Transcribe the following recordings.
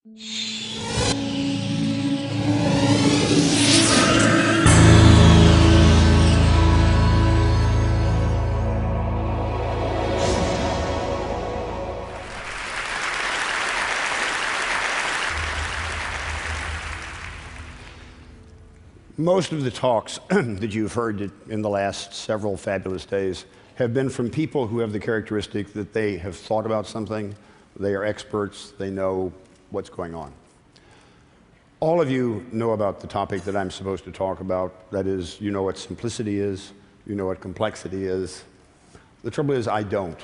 Most of the talks that you've heard in the last several fabulous days have been from people who have the characteristic that they have thought about something, they are experts, they know what's going on. All of you know about the topic that I'm supposed to talk about. That is, you know what simplicity is, you know what complexity is. The trouble is, I don't.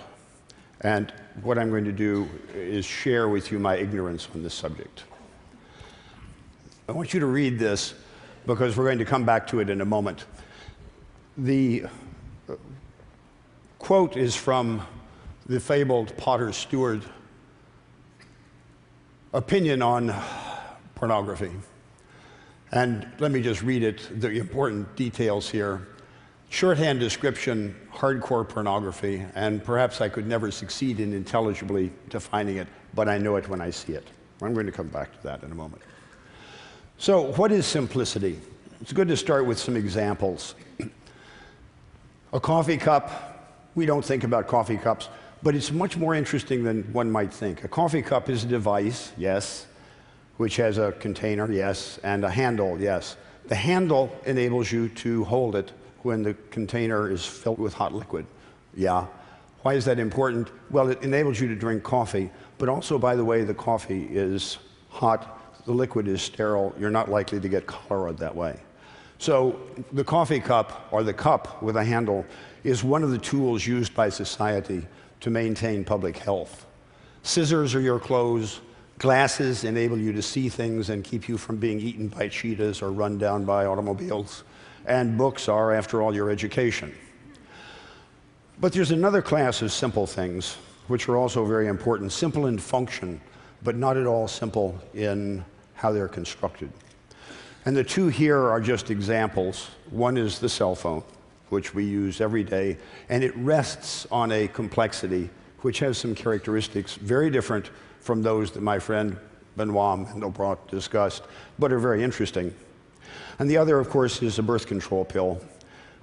And what I'm going to do is share with you my ignorance on this subject. I want you to read this because we're going to come back to it in a moment. The quote is from the fabled Potter Stewart opinion on pornography. And let me just read it, the important details here. Shorthand description, hardcore pornography, and perhaps I could never succeed in intelligibly defining it, but I know it when I see it. I'm going to come back to that in a moment. So what is simplicity? It's good to start with some examples. A coffee cup, we don't think about coffee cups, but it's much more interesting than one might think. A coffee cup is a device, yes, which has a container, yes, and a handle, yes. The handle enables you to hold it when the container is filled with hot liquid, yeah. Why is that important? Well, it enables you to drink coffee, but also, by the way, the coffee is hot. The liquid is sterile, you're not likely to get cholera that way. So the coffee cup, or the cup with a handle, is one of the tools used by society to maintain public health. Scissors are your clothes, glasses enable you to see things and keep you from being eaten by cheetahs or run down by automobiles, and books are, after all, your education. But there's another class of simple things, which are also very important, simple in function, but not at all simple in how they're constructed. And the two here are just examples. One is the cell phone, which we use every day, and it rests on a complexity which has some characteristics very different from those that my friend Benoit Mandelbrot discussed, but are very interesting. And the other, of course, is a birth control pill,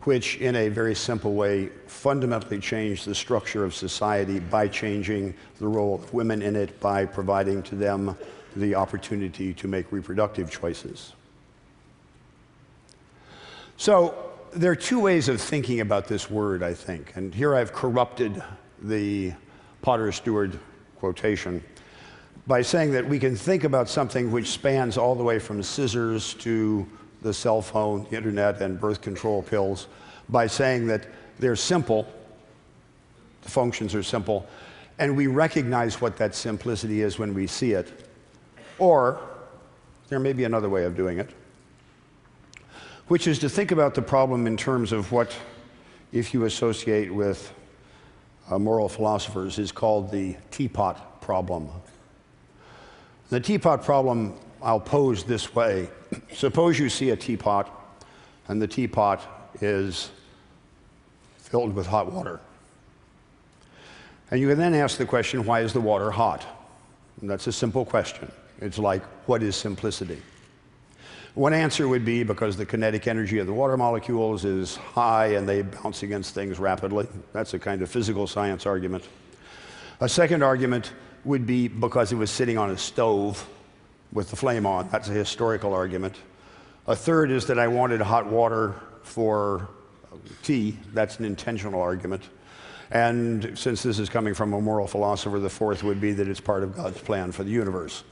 which in a very simple way fundamentally changed the structure of society by changing the role of women in it, by providing to them the opportunity to make reproductive choices. So there are two ways of thinking about this word, I think, and here I've corrupted the Potter Stewart quotation by saying that we can think about something which spans all the way from scissors to the cell phone, the internet, and birth control pills by saying that they're simple, the functions are simple, and we recognize what that simplicity is when we see it. Or there may be another way of doing it, which is to think about the problem in terms of what, if you associate with moral philosophers, is called the teapot problem. The teapot problem I'll pose this way. Suppose you see a teapot, and the teapot is filled with hot water. And you can then ask the question, why is the water hot? And that's a simple question. It's like, what is simplicity? One answer would be because the kinetic energy of the water molecules is high and they bounce against things rapidly. That's a kind of physical science argument. A second argument would be because it was sitting on a stove with the flame on. That's a historical argument. A third is that I wanted hot water for tea. That's an intentional argument. And since this is coming from a moral philosopher, the fourth would be that it's part of God's plan for the universe.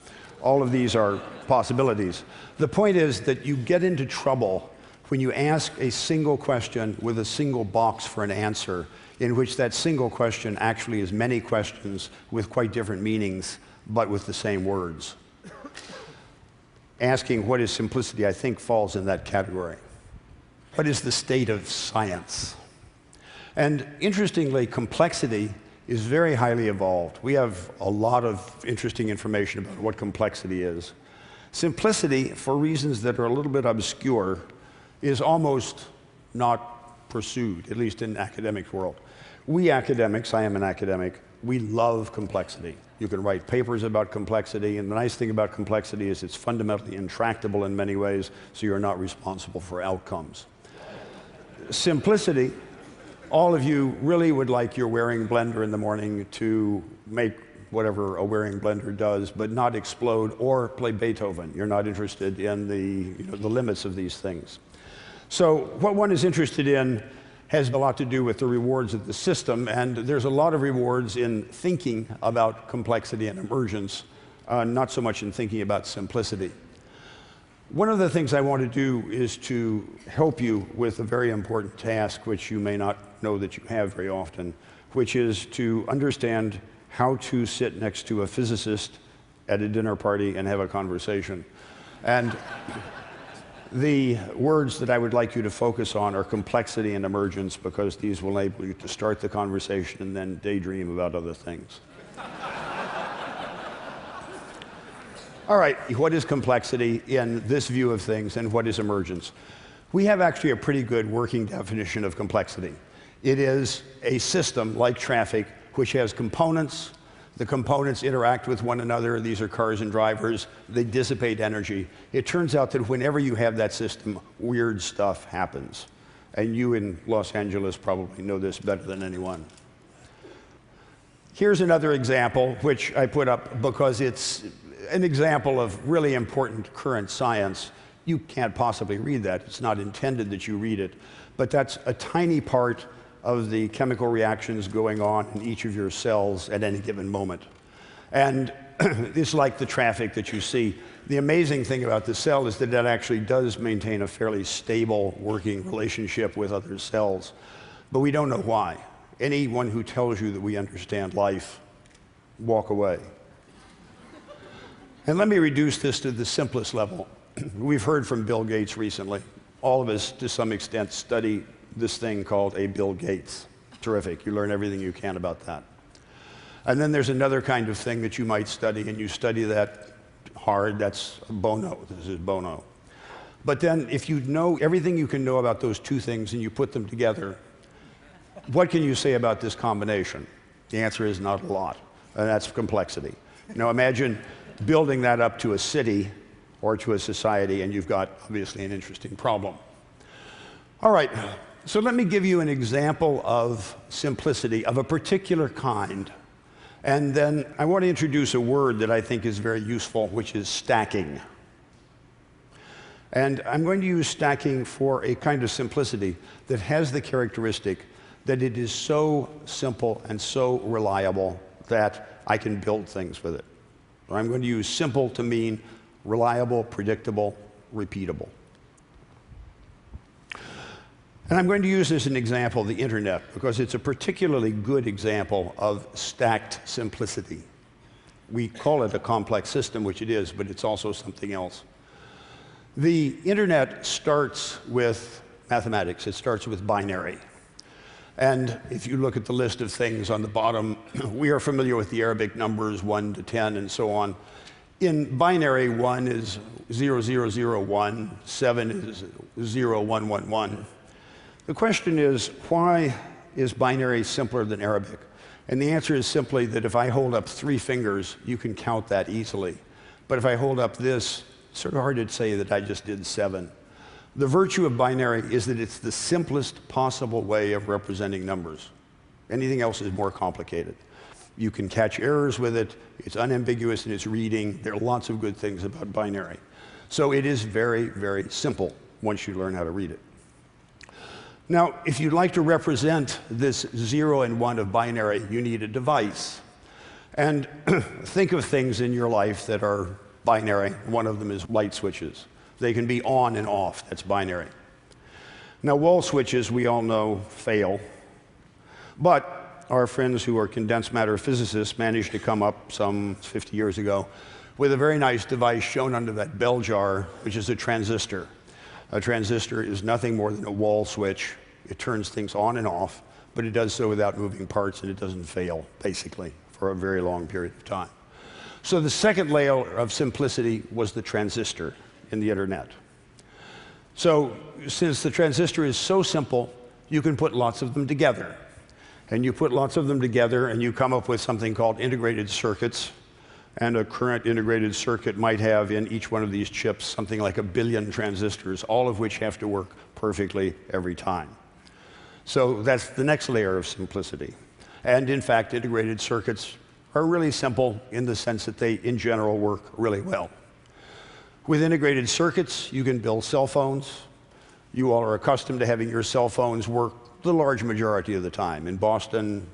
All of these are possibilities. The point is that you get into trouble when you ask a single question with a single box for an answer, in which that single question actually is many questions with quite different meanings, but with the same words. Asking what is simplicity, I think, falls in that category. What is the state of science? And interestingly, complexity is very highly evolved. We have a lot of interesting information about what complexity is. Simplicity, for reasons that are a little bit obscure, is almost not pursued, at least in the academic world. We academics, I am an academic, we love complexity. You can write papers about complexity, and the nice thing about complexity is it's fundamentally intractable in many ways, so you're not responsible for outcomes. Simplicity, all of you really would like your Waring blender in the morning to make whatever a Waring blender does, but not explode or play Beethoven. You're not interested in the limits of these things. So what one is interested in has a lot to do with the rewards of the system, and there's a lot of rewards in thinking about complexity and emergence, not so much in thinking about simplicity. One of the things I want to do is to help you with a very important task, which you may not know that you have very often, which is to understand how to sit next to a physicist at a dinner party and have a conversation. And the words that I would like you to focus on are complexity and emergence, because these will enable you to start the conversation and then daydream about other things. All right, what is complexity in this view of things, and what is emergence? We have actually a pretty good working definition of complexity. It is a system like traffic which has components. The components interact with one another. These are cars and drivers. They dissipate energy. It turns out that whenever you have that system, weird stuff happens. And you in Los Angeles probably know this better than anyone. Here's another example, which I put up because it's an example of really important current science. You can't possibly read that. It's not intended that you read it. But that's a tiny part of the chemical reactions going on in each of your cells at any given moment. And it's like the traffic that you see. The amazing thing about the cell is that it actually does maintain a fairly stable working relationship with other cells. But we don't know why. Anyone who tells you that we understand life, walk away. And let me reduce this to the simplest level. We've heard from Bill Gates recently. All of us, to some extent, study this thing called a Bill Gates. Terrific. You learn everything you can about that. And then there's another kind of thing that you might study, and you study that hard. That's Bono. This is Bono. But then if you know everything you can know about those two things and you put them together, what can you say about this combination? The answer is not a lot, and that's complexity. Now imagine building that up to a city or to a society, and you've got obviously an interesting problem. All right. So let me give you an example of simplicity of a particular kind. And then I want to introduce a word that I think is very useful, which is stacking. And I'm going to use stacking for a kind of simplicity that has the characteristic that it is so simple and so reliable that I can build things with it. So I'm going to use simple to mean reliable, predictable, repeatable. And I'm going to use as an example the internet, because it's a particularly good example of stacked simplicity. We call it a complex system, which it is, but it's also something else. The internet starts with mathematics. It starts with binary. And if you look at the list of things on the bottom, we are familiar with the Arabic numbers 1 to 10 and so on. In binary, 1 is 0001, 7 is 0111. The question is, why is binary simpler than Arabic? And the answer is simply that if I hold up 3 fingers, you can count that easily. But if I hold up this, it's sort of hard to say that I just did 7. The virtue of binary is that it's the simplest possible way of representing numbers. Anything else is more complicated. You can catch errors with it. It's unambiguous in its reading. There are lots of good things about binary. So it is very, very simple once you learn how to read it. Now, if you'd like to represent this 0 and 1 of binary, you need a device. And think of things in your life that are binary. One of them is light switches. They can be on and off. That's binary. Now, wall switches, we all know, fail. But our friends who are condensed matter physicists managed to come up some 50 years ago with a very nice device shown under that bell jar, which is a transistor. A transistor is nothing more than a wall switch. It turns things on and off, but it does so without moving parts, and it doesn't fail, basically, for a very long period of time. So the second layer of simplicity was the transistor in the internet. So since the transistor is so simple, you can put lots of them together. And you put lots of them together, and you come up with something called integrated circuits. And a current integrated circuit might have in each one of these chips something like 1 billion transistors, all of which have to work perfectly every time. So that's the next layer of simplicity. And in fact, integrated circuits are really simple in the sense that they, in general, work really well. With integrated circuits, you can build cell phones. You all are accustomed to having your cell phones work the large majority of the time. In Boston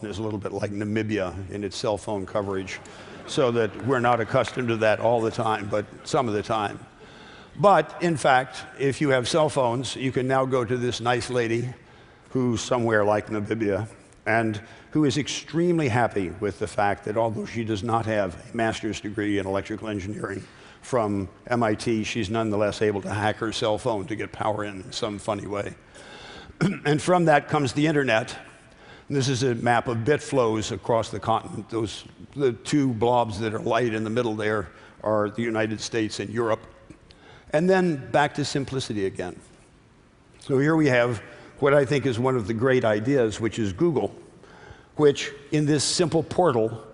is a little bit like Namibia in its cell phone coverage, so that we're not accustomed to that all the time, but some of the time. But in fact, if you have cell phones, you can now go to this nice lady who's somewhere like Namibia, and who is extremely happy with the fact that although she does not have a master's degree in electrical engineering from MIT, she's nonetheless able to hack her cell phone to get power in some funny way. And from that comes the internet. And this is a map of bit flows across the continent. The two blobs that are light in the middle there are the United States and Europe. And then back to simplicity again. So here we have what I think is one of the great ideas, which is Google, which in this simple portal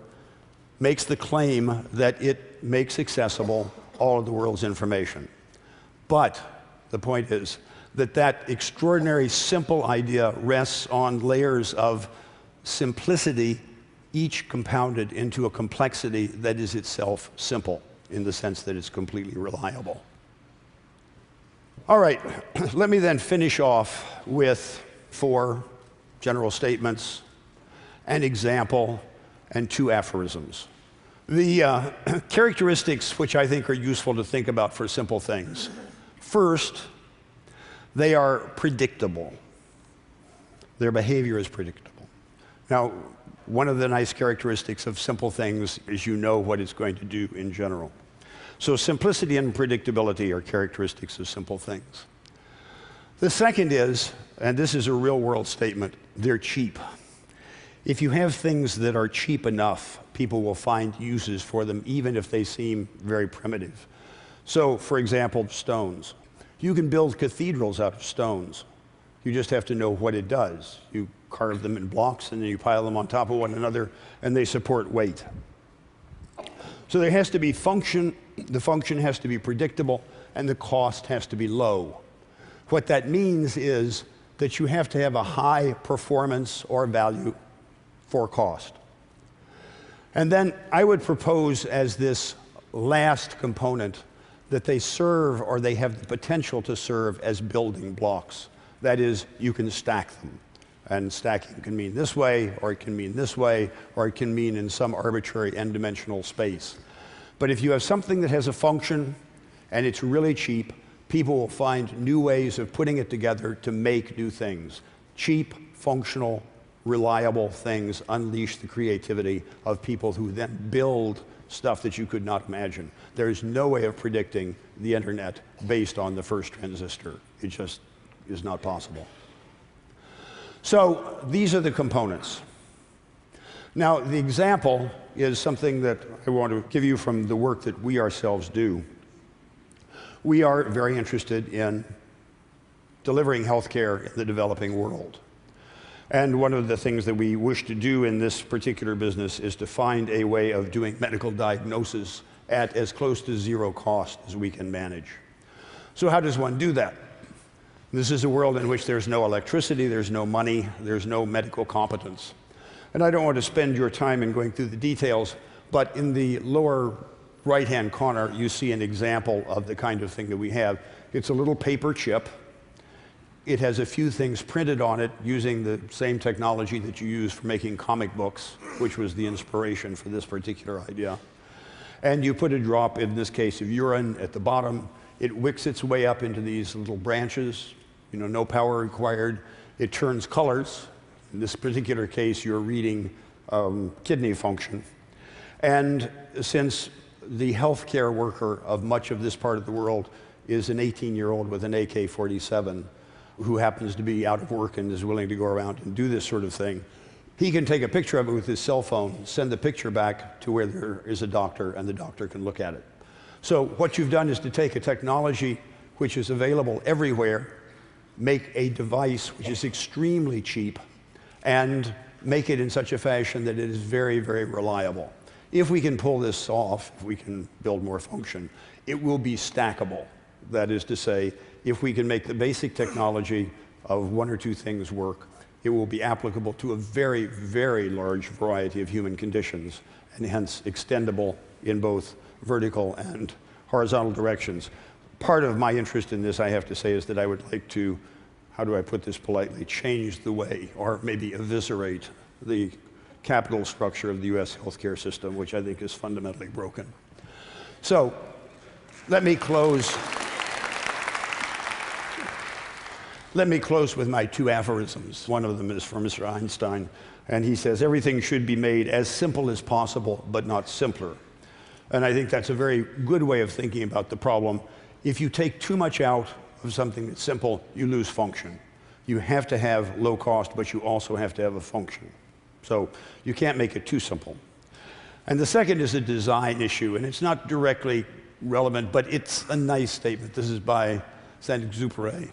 makes the claim that it makes accessible all of the world's information. But the point is that that extraordinary simple idea rests on layers of simplicity, each compounded into a complexity that is itself simple in the sense that it's completely reliable. All right, let me then finish off with 4 general statements, an example, and 2 aphorisms. The characteristics which I think are useful to think about for simple things. First, they are predictable. Their behavior is predictable. Now, one of the nice characteristics of simple things is you know what it's going to do in general. So simplicity and predictability are characteristics of simple things. The second is, and this is a real-world statement, they're cheap. If you have things that are cheap enough, people will find uses for them, even if they seem very primitive. So, for example, stones. You can build cathedrals out of stones. You just have to know what it does. You carve them in blocks, and then you pile them on top of one another, and they support weight. So there has to be function, the function has to be predictable, and the cost has to be low. What that means is that you have to have a high performance or value for cost. And then I would propose as this last component that they serve, or they have the potential to serve, as building blocks. That is, you can stack them. And stacking can mean this way, or it can mean this way, or it can mean in some arbitrary n-dimensional space. But if you have something that has a function and it's really cheap, people will find new ways of putting it together to make new things. Cheap, functional, reliable things unleash the creativity of people who then build stuff that you could not imagine. There is no way of predicting the internet based on the first transistor. It just is not possible. So these are the components. Now, the example is something that I want to give you from the work that we ourselves do. We are very interested in delivering healthcare in the developing world. And one of the things that we wish to do in this particular business is to find a way of doing medical diagnosis at as close to zero cost as we can manage. So how does one do that? This is a world in which there's no electricity, there's no money, there's no medical competence. And I don't want to spend your time in going through the details, but in the lower right-hand corner, you see an example of the kind of thing that we have. It's a little paper chip. It has a few things printed on it using the same technology that you use for making comic books, which was the inspiration for this particular idea. And you put a drop, in this case, of urine at the bottom. It wicks its way up into these little branches, no power required. It turns colors. In this particular case, you're reading kidney function. And since the healthcare worker of much of this part of the world is an 18-year-old with an AK-47 who happens to be out of work and is willing to go around and do this sort of thing, he can take a picture of it with his cell phone, send the picture back to where there is a doctor, and the doctor can look at it. So what you've done is to take a technology which is available everywhere, make a device which is extremely cheap, and make it in such a fashion that it is very, very reliable. If we can pull this off, if we can build more function, it will be stackable. That is to say, if we can make the basic technology of one or two things work, it will be applicable to a very, very large variety of human conditions, and hence extendable in both vertical and horizontal directions. Part of my interest in this, I have to say, is that I would like to, how do I put this politely, change the way, or maybe eviscerate the capital structure of the US healthcare system, which I think is fundamentally broken. So, let me close with my two aphorisms. One of them is from Mr. Einstein, and he says, everything should be made as simple as possible, but not simpler. And I think that's a very good way of thinking about the problem. If you take too much out of something that's simple, you lose function. You have to have low cost, but you also have to have a function. So you can't make it too simple. And the second is a design issue, and it's not directly relevant, but it's a nice statement. This is by Saint-Exupéry.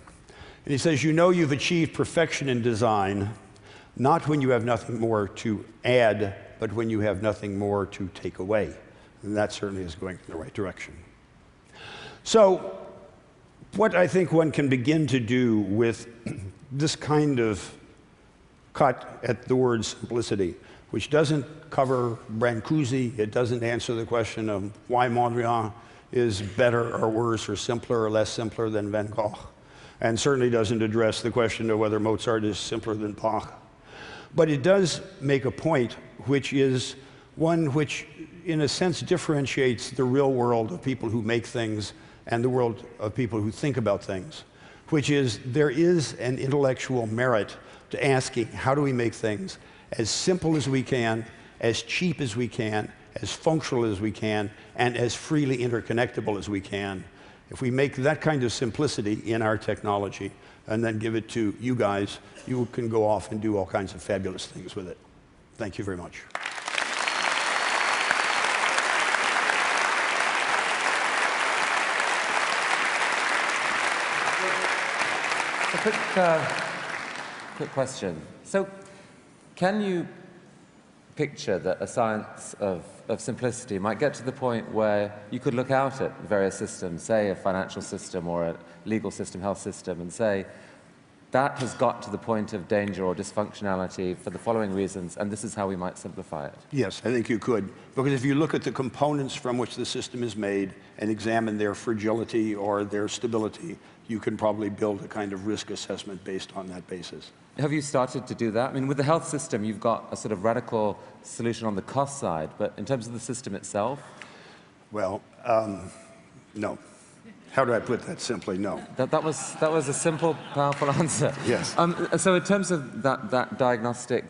And he says, you know you've achieved perfection in design, not when you have nothing more to add, but when you have nothing more to take away. And that certainly is going in the right direction. So what I think one can begin to do with this kind of cut at the word simplicity, which doesn't cover Brancusi, it doesn't answer the question of why Mondrian is better or worse or simpler or less simpler than Van Gogh, and certainly doesn't address the question of whether Mozart is simpler than Bach. But it does make a point which is one which, in a sense, differentiates the real world of people who make things and the world of people who think about things, which is there is an intellectual merit to asking how do we make things as simple as we can, as cheap as we can, as functional as we can, and as freely interconnectable as we can. If we make that kind of simplicity in our technology and then give it to you guys, you can go off and do all kinds of fabulous things with it. Thank you very much. Quick question. So, can you picture that a science of simplicity might get to the point where you could look out at various systems, say a financial system or a legal system, health system, and say, that has got to the point of danger or dysfunctionality for the following reasons, and this is how we might simplify it? Yes, I think you could. Because if you look at the components from which the system is made and examine their fragility or their stability, you can probably build a kind of risk assessment based on that basis. Have you started to do that? I mean, with the health system, you've got a sort of radical solution on the cost side, but in terms of the system itself? Well, no. How do I put that simply? No. That was a simple, powerful answer. Yes. So in terms of that diagnostic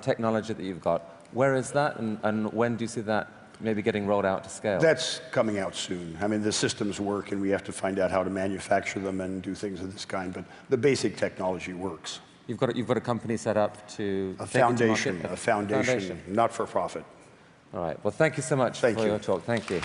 technology that you've got, where is that, and when do you see that maybe getting rolled out to scale? That's coming out soon. I mean, the systems work, and we have to find out how to manufacture them and do things of this kind, but the basic technology works. You've got a company set up to a foundation, not for profit. All right. Well, thank you so much for your talk. Thank you.